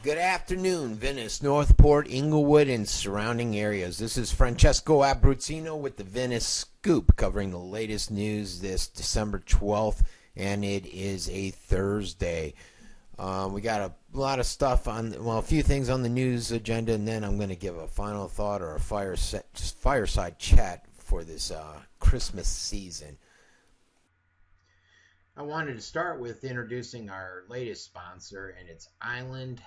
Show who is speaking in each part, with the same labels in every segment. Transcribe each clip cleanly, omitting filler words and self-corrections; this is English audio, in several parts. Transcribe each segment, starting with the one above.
Speaker 1: Good afternoon, Venice, Northport, Englewood, and surrounding areas. This is Francesco Abbruzzino with the Venice Scoop, covering the latest news this December 12th, and it is a Thursday. We got a lot of stuff a few things on the news agenda, and then I'm going to give a final thought or a fireside chat for this Christmas season. I wanted to start with introducing our latest sponsor, and it's Island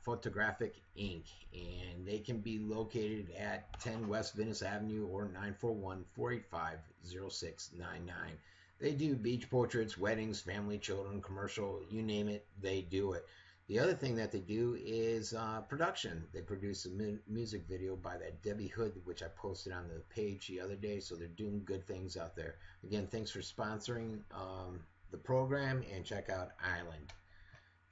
Speaker 1: Photographic Inc. And they can be located at 10 West Venice Avenue or 941-485-0699. They do beach portraits, weddings, family, children, commercial, you name it, they do it. The other thing that they do is production. They produce a music video by that Debbie Hood, which I posted on the page the other day, so they're doing good things out there. Again, thanks for sponsoring the program, and check out Island.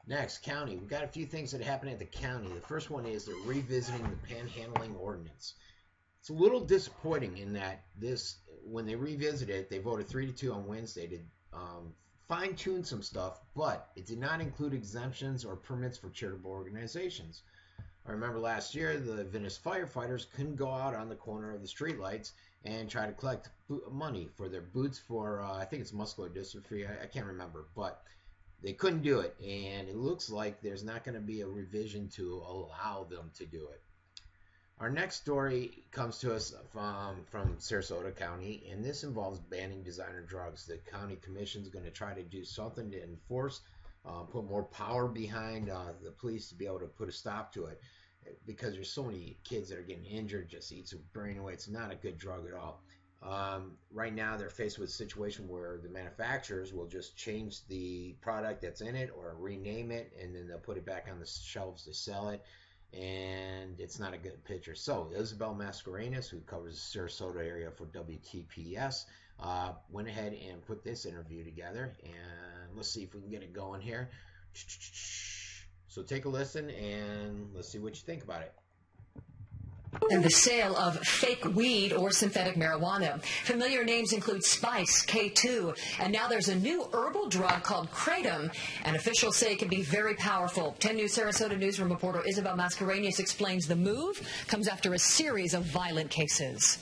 Speaker 1: Next, county. We've got a few things that happen at the county. The first one is they're revisiting the panhandling ordinance. It's a little disappointing in that when they revisit it, they voted 3-2 on Wednesday to fine-tune some stuff, but it did not include exemptions or permits for charitable organizations. I remember last year the Venice firefighters couldn't go out on the corner of the streetlights and try to collect money for their boots for, I think it's muscular dystrophy, I can't remember, but they couldn't do it, and it looks like there's not going to be a revision to allow them to do it. Our next story comes to us from Sarasota County, and this involves banning designer drugs. The county commission is going to try to do something to enforce, put more power behind the police to be able to put a stop to it, because there's so many kids that are getting injured, just eats their brain away. It's not a good drug at all. Right now they're faced with a situation where the manufacturers will just change the product that's in it or rename it, and then they'll put it back on the shelves to sell it, and it's not a good picture. So Isabel Mascarenas, who covers the Sarasota area for WTPS, went ahead and put this interview together, and let's see if we can get it going here. So take a listen and let's see what you think about it.
Speaker 2: And the sale of fake weed or synthetic marijuana. Familiar names include Spice, K2, and now there's a new herbal drug called Kratom, and officials say it can be very powerful. 10 News Sarasota newsroom reporter Isabel Mascarenas explains the move comes after a series of violent cases.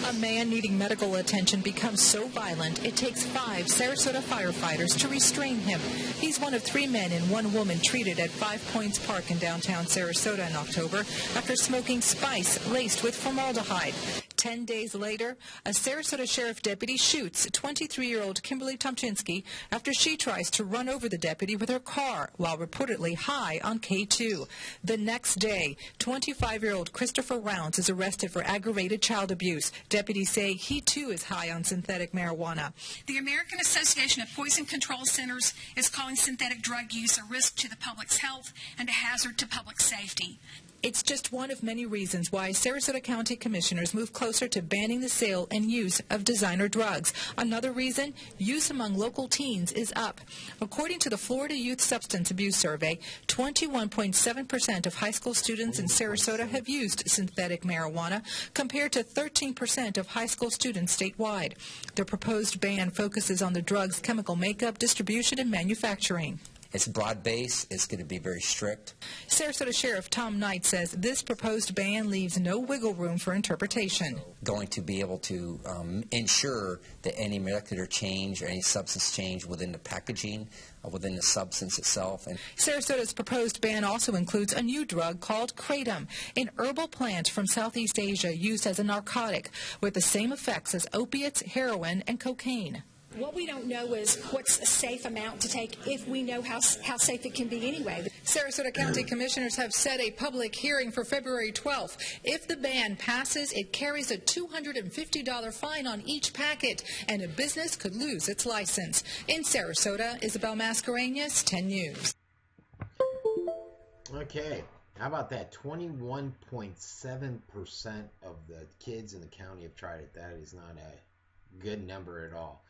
Speaker 3: A man needing medical attention becomes so violent it takes 5 Sarasota firefighters to restrain him. He's one of 3 men and 1 woman treated at 5 Points Park in downtown Sarasota in October after smoking spice laced with formaldehyde. 10 days later, a Sarasota sheriff deputy shoots 23-year-old Kimberly Tomczynski after she tries to run over the deputy with her car while reportedly high on K2. The next day, 25-year-old Christopher Rounds is arrested for aggravated child abuse. Deputies say he too is high on synthetic marijuana.
Speaker 4: The American Association of Poison Control Centers is calling synthetic drug use a risk to the public's health and a hazard to public safety.
Speaker 3: It's just one of many reasons why Sarasota County commissioners move closer to banning the sale and use of designer drugs. Another reason, use among local teens is up. According to the Florida Youth Substance Abuse Survey, 21.7% of high school students in Sarasota have used synthetic marijuana, compared to 13% of high school students statewide. The proposed ban focuses on the drug's chemical makeup, distribution, and manufacturing.
Speaker 5: It's broad-based. It's going to be very strict.
Speaker 3: Sarasota Sheriff Tom Knight says this proposed ban leaves no wiggle room for interpretation.
Speaker 5: Going to be able to ensure that any molecular change or any substance change within the packaging, within the substance itself. And
Speaker 3: Sarasota's proposed ban also includes a new drug called Kratom, an herbal plant from Southeast Asia used as a narcotic with the same effects as opiates, heroin, and cocaine.
Speaker 6: What we don't know is what's a safe amount to take if we know how safe it can be anyway.
Speaker 3: Sarasota County Commissioners have set a public hearing for February 12th. If the ban passes, it carries a $250 fine on each packet, and a business could lose its license. In Sarasota, Isabel Mascarenas, 10 News.
Speaker 1: Okay. How about that? 21.7% of the kids in the county have tried it. That is not a good number at all.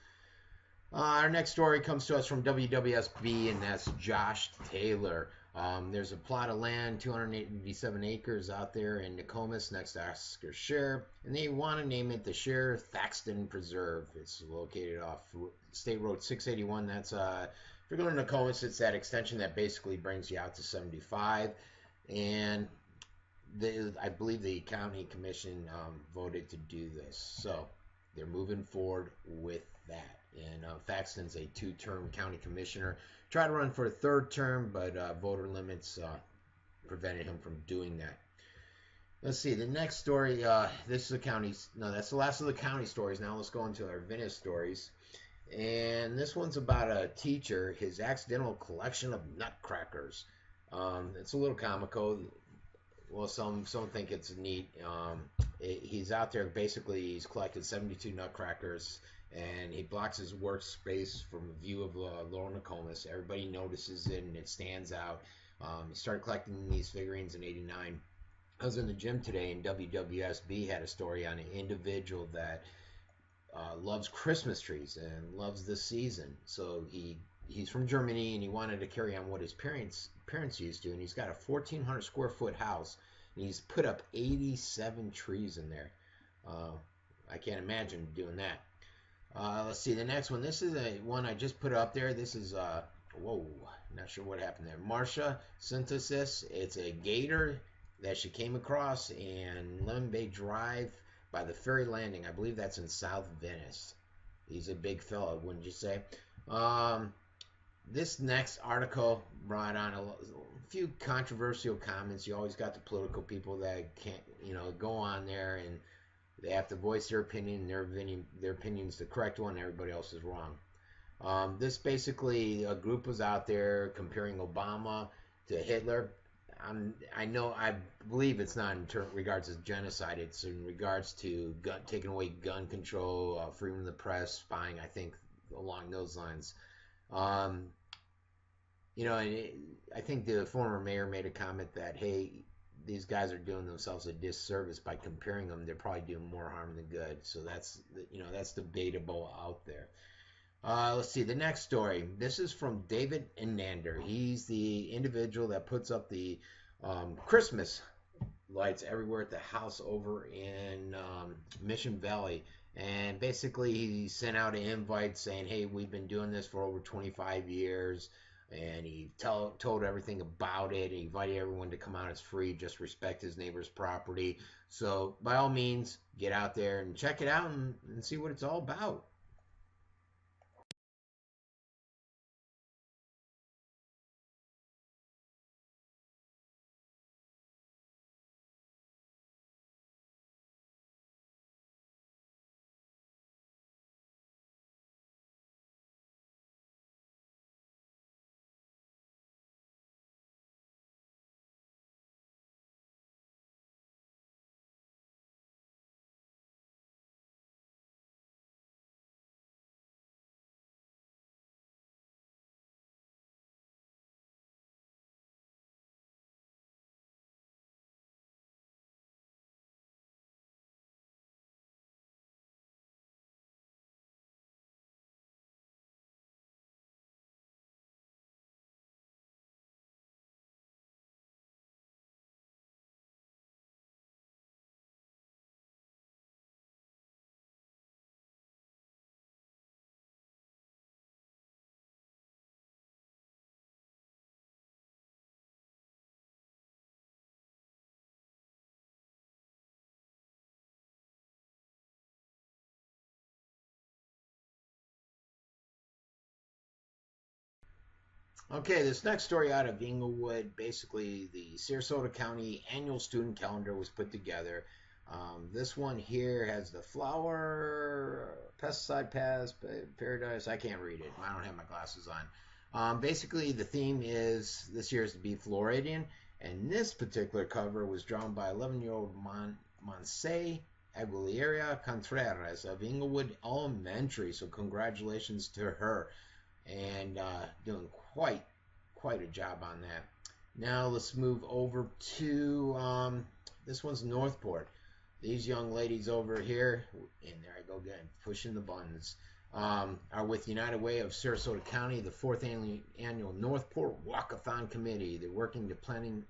Speaker 1: Our next story comes to us from WWSB, and that's Josh Taylor. There's a plot of land, 287 acres out there in Nokomis next to Oscar Share, and they want to name it the Share Thaxton Preserve. It's located off State Road 681. That's If you're going to Nokomis, it's that extension that basically brings you out to 75. And I believe the county commission voted to do this. So they're moving forward with that. And Faxton's a 2-term county commissioner. Tried to run for a 3rd term, but voter limits prevented him from doing that. Let's see, the next story, this is a county, no, that's the last of the county stories. Now let's go into our Venice stories. And this one's about a teacher, his accidental collection of nutcrackers. It's a little comical. Well, some think it's neat. He's out there, basically, he's collected 72 nutcrackers, and he blocks his workspace from a view of Lower Nokomis. Everybody notices it, and it stands out. He started collecting these figurines in '89. I was in the gym today, and WWSB had a story on an individual that loves Christmas trees and loves this season. So he's from Germany, and he wanted to carry on what his parents used to, and he's got a 1,400 square foot house, and he's put up 87 trees in there. I can't imagine doing that. Let's see, the next one. This is a one I just put up there. This is whoa, not sure what happened there. Marcia Synthesis. It's a gator that she came across in Lemon Bay Drive by the ferry landing. I believe that's in South Venice. He's a big fella, wouldn't you say? This next article brought on a few controversial comments. You always got the political people that can't, go on there and they have to voice their opinion. Their opinion's the correct one. Everybody else is wrong. This basically, a group was out there comparing Obama to Hitler. I believe it's not in regards to genocide. It's in regards to taking away gun control, freedom of the press, spying. I think along those lines. I think the former mayor made a comment that, hey, these guys are doing themselves a disservice by comparing them. They're probably doing more harm than good. So that's debatable out there. Let's see, the next story. This is from David Inander. He's the individual that puts up the Christmas lights everywhere at the house over in Mission Valley. And basically, he sent out an invite saying, hey, we've been doing this for over 25 years. And he told everything about it. He invited everyone to come out. It's free. Just respect his neighbor's property. So, by all means, get out there and check it out and see what it's all about. Okay, this next story out of Englewood, basically the Sarasota County annual student calendar was put together. This one here has the flower, pesticide paradise. I can't read it. I don't have my glasses on. Basically, the theme is this year is to be Floridian, and this particular cover was drawn by 11-year-old Monse Aguilera Contreras of Englewood Elementary. So congratulations to her. And doing quite a job on that. Now let's move over to this one's Northport. These young ladies over here, and there I go again, pushing the buttons, are with United Way of Sarasota County, the 4th annual Northport Walkathon Committee. They're working to plan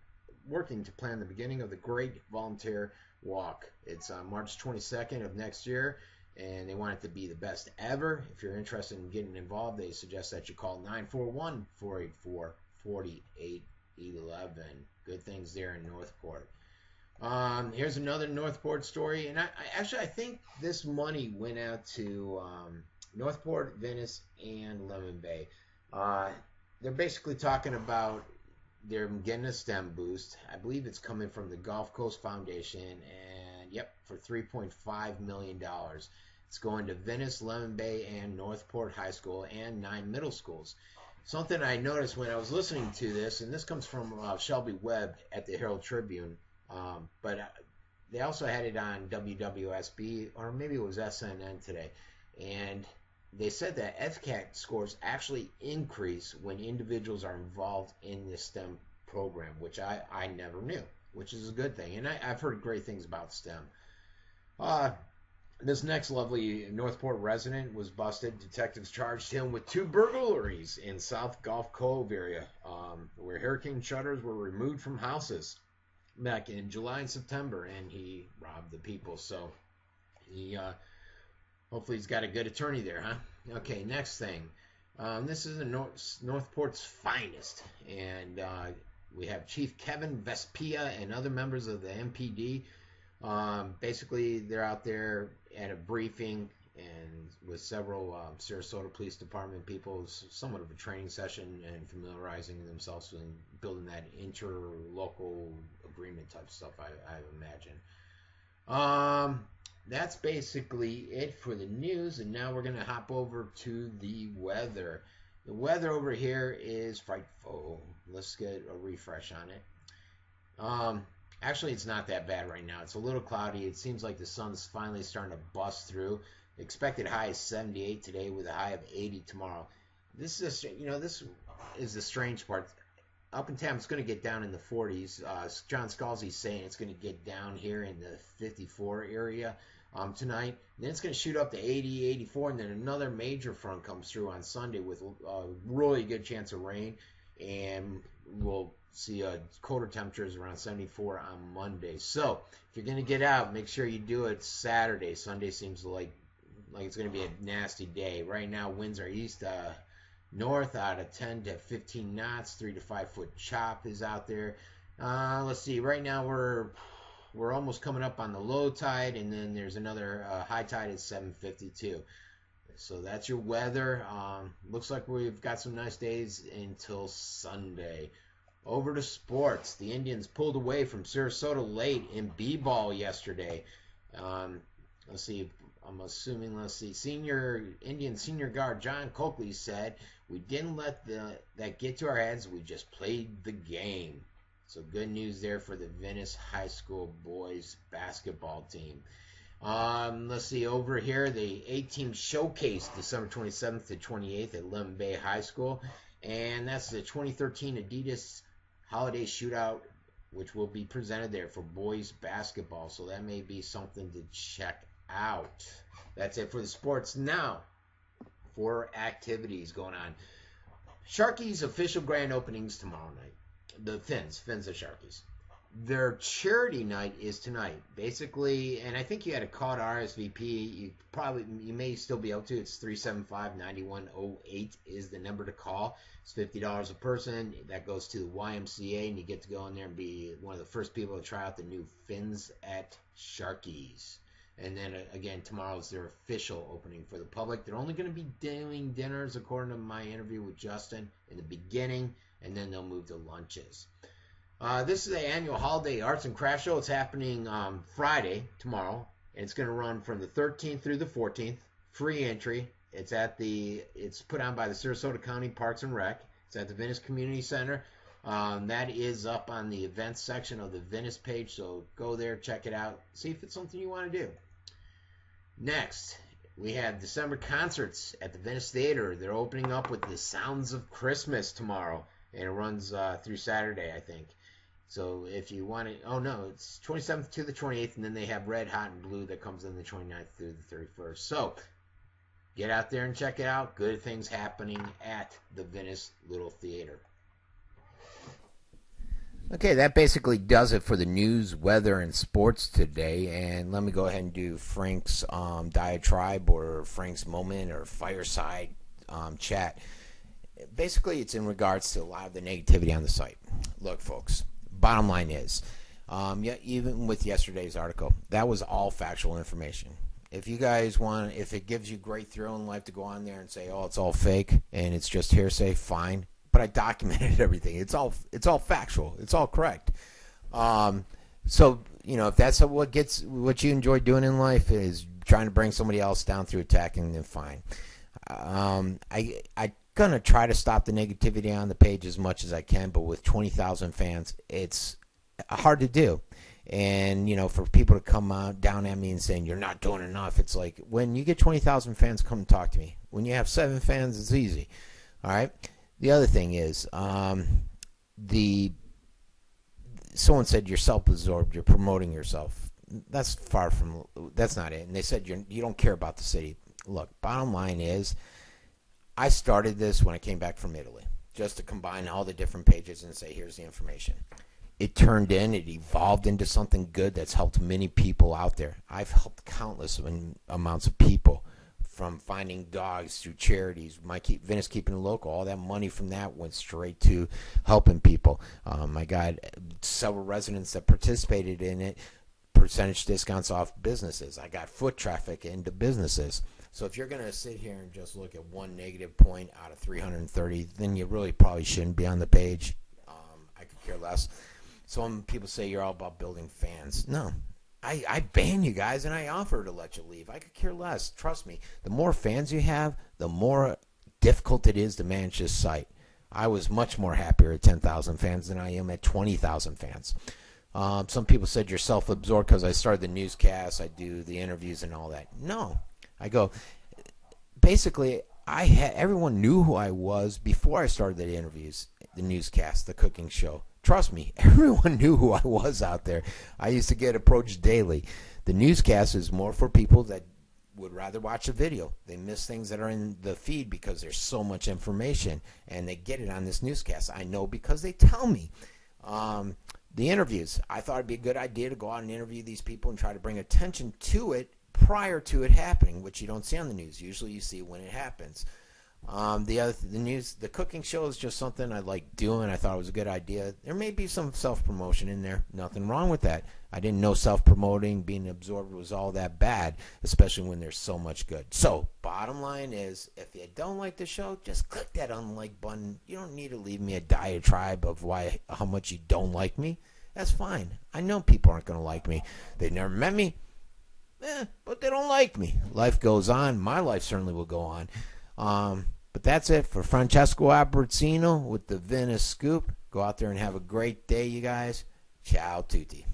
Speaker 1: the beginning of the Great Volunteer Walk. It's on March 22nd of next year. and they want it to be the best ever. If you're interested in getting involved, they suggest that you call 941-484-4811. Good things there in Northport. Here's another Northport story, and I think this money went out to Northport, Venice, and Lemon Bay. They're basically talking about they're getting a STEM boost. I believe it's coming from the Gulf Coast Foundation, and for $3.5 million. It's going to Venice, Lemon Bay, and Northport High School, and 9 middle schools. Something I noticed when I was listening to this, and this comes from Shelby Webb at the Herald-Tribune, but they also had it on WWSB, or maybe it was SNN today, and they said that FCAT scores actually increase when individuals are involved in the STEM program, which I never knew, which is a good thing. And I've heard great things about STEM. This next lovely Northport resident was busted. Detectives charged him with 2 burglaries in South Gulf Cove area, where hurricane shutters were removed from houses back in July and September, and he robbed the people. So he hopefully he's got a good attorney there, huh? Okay, next thing. This is Northport's finest, and we have Chief Kevin Vespia and other members of the MPD. Basically, they're out there at a briefing and with several Sarasota Police Department people. It's somewhat of a training session and familiarizing themselves with building that interlocal agreement type stuff, I imagine. That's basically it for the news, and now we're going to hop over to the weather. The weather over here is frightful. Let's get a refresh on it. Actually, it's not that bad right now. It's a little cloudy. It seems like the sun's finally starting to bust through. Expected high is 78 today with a high of 80 tomorrow. This is this is the strange part. Up in town, it's going to get down in the 40s. John Scalzi's saying it's going to get down here in the 54 area tonight. Then it's going to shoot up to 80, 84, and then another major front comes through on Sunday with a really good chance of rain, and we'll see colder temperatures around 74 on Monday. So if you're going to get out, make sure you do it Saturday. Sunday seems like it's going to be a nasty day. Right now, winds are east north out of 10 to 15 knots. 3 to 5 foot chop is out there. Let's see. Right now we're almost coming up on the low tide, and then there's another high tide at 7:52. So that's your weather. Looks like we've got some nice days until Sunday. Over to sports. The Indians pulled away from Sarasota late in b-ball yesterday. Let's see. I'm assuming, Indian senior guard John Coakley said, "We didn't let that get to our heads. We just played the game." So good news there for the Venice High School boys basketball team. Let's see, over here, the A-Team Showcase, December 27th to 28th at Lemon Bay High School. And that's the 2013 Adidas Holiday Shootout, which will be presented there for boys basketball. So that may be something to check out. That's it for the sports. Now, for activities going on. Sharky's official grand openings tomorrow night. The Fins of Sharky's. Their charity night is tonight. Basically, and I think you had a call to RSVP. You may still be able to. It's 375-9108 is the number to call. It's $50 a person. That goes to the YMCA, and you get to go in there and be one of the first people to try out the new Fins at Sharky's. And then again, tomorrow is their official opening for the public. They're only going to be doing dinners, according to my interview with Justin, in the beginning, and then they'll move to lunches. This is the annual holiday arts and craft show. It's happening Friday, tomorrow, and it's going to run from the 13th through the 14th. Free entry. It's put on by the Sarasota County Parks and Rec. It's at the Venice Community Center. That is up on the events section of the Venice page, so go there, check it out, see if it's something you want to do. Next, we have December concerts at the Venice Theater. They're opening up with the Sounds of Christmas tomorrow, and it runs through Saturday, I think. So if you want to, it's 27th to the 28th, and then they have Red, Hot, and Blue that comes in the 29th through the 31st. So get out there and check it out. Good things happening at the Venice Little Theater. Okay, that basically does it for the news, weather, and sports today. And let me go ahead and do Frank's diatribe or Frank's moment or fireside chat. Basically, it's in regards to a lot of the negativity on the site. Look, folks, bottom line is, even with yesterday's article, that was all factual information. If you guys want, if it gives you great thrill in life to go on there and say, oh, it's all fake and it's just hearsay, fine. But I documented everything. It's all factual. It's all correct. So, if that's what you enjoy doing in life is trying to bring somebody else down through attacking, then fine. I gonna try to stop the negativity on the page as much as I can, but with 20,000 fans, it's hard to do. And, for people to come out down at me and saying, you're not doing enough, it's like, when you get 20,000 fans, come and talk to me. When you have 7 fans, it's easy. All right? The other thing is, someone said you're self-absorbed, you're promoting yourself. That's not it. And they said you don't care about the city. Look, bottom line is, I started this when I came back from Italy, just to combine all the different pages and say, here's the information. It evolved into something good that's helped many people out there. I've helped countless amounts of people, from finding dogs through charities. Venice Keeping It Local, all that money from that went straight to helping people. I got several residents that participated in it, percentage discounts off businesses. I got foot traffic into businesses. So if you're going to sit here and just look at one negative point out of 330, then you really probably shouldn't be on the page. I could care less. Some people say you're all about building fans. No. I ban you guys, and I offer to let you leave. I could care less. Trust me. The more fans you have, the more difficult it is to manage this site. I was much more happier at 10,000 fans than I am at 20,000 fans. Some people said you're self-absorbed because I started the newscast, I do the interviews and all that. No. I go, basically, everyone knew who I was before I started the interviews, the newscast, the cooking show. Trust me, everyone knew who I was out there. I used to get approached daily. The newscast is more for people that would rather watch a video. They miss things that are in the feed because there's so much information, and they get it on this newscast. I know because they tell me. The interviews, I thought it'd be a good idea to go out and interview these people and try to bring attention to it prior to it happening, which you don't see on the news. Usually you see it when it happens. The cooking show is just something I like doing. I thought it was a good idea. There may be some self-promotion in there. Nothing wrong with that. I didn't know self-promoting, being absorbed was all that bad, especially when there's so much good. So, bottom line is, if you don't like the show, just click that unlike button. You don't need to leave me a diatribe of how much you don't like me. That's fine. I know people aren't going to like me. They've never met me. But they don't like me. Life goes on. My life certainly will go on. But that's it for Francesco Abbruzzino with the Venice Scoop. Go out there and have a great day, you guys. Ciao tutti.